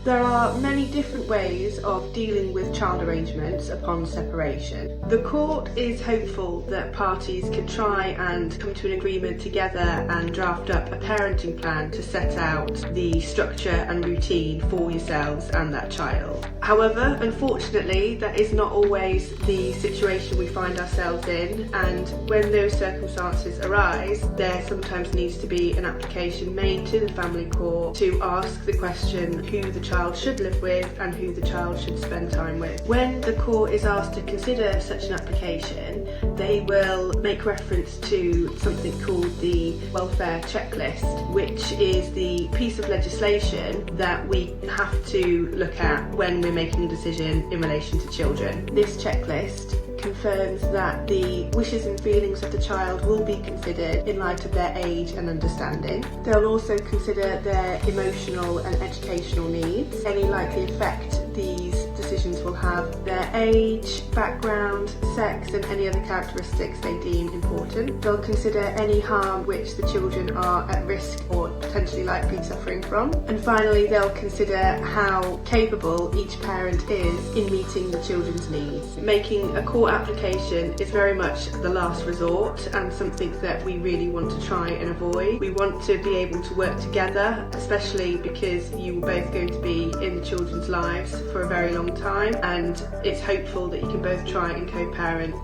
There are many different ways of dealing with child arrangements upon separation. The court is hopeful that parties can try and come to an agreement together and draft up a parenting plan to set out the structure and routine for yourselves and that child. However, unfortunately, that is not always the situation we find ourselves in, and when those circumstances arise, there sometimes needs to be an application made to the family court to ask the question who the child should live with and who the child should spend time with. When the court is asked to consider such an application, they will make reference to something called the welfare checklist, which is the piece of legislation that we have to look at when we're making a decision in relation to children. This checklist confirms that the wishes and feelings of the child will be considered in light of their age and understanding. They'll also consider their emotional and educational needs, any likely effect these decisions will have, their age, background, sex and any other characteristics they deem important. They'll consider any harm which the children are at risk or potentially likely suffering from. And finally, they'll consider how capable each parent is in meeting the children's needs. Making a court application is very much the last resort and something that we really want to try and avoid. We want to be able to work together, especially because you are both going to be in the children's lives for a very long time, and it's hopeful that you can both try and co-parent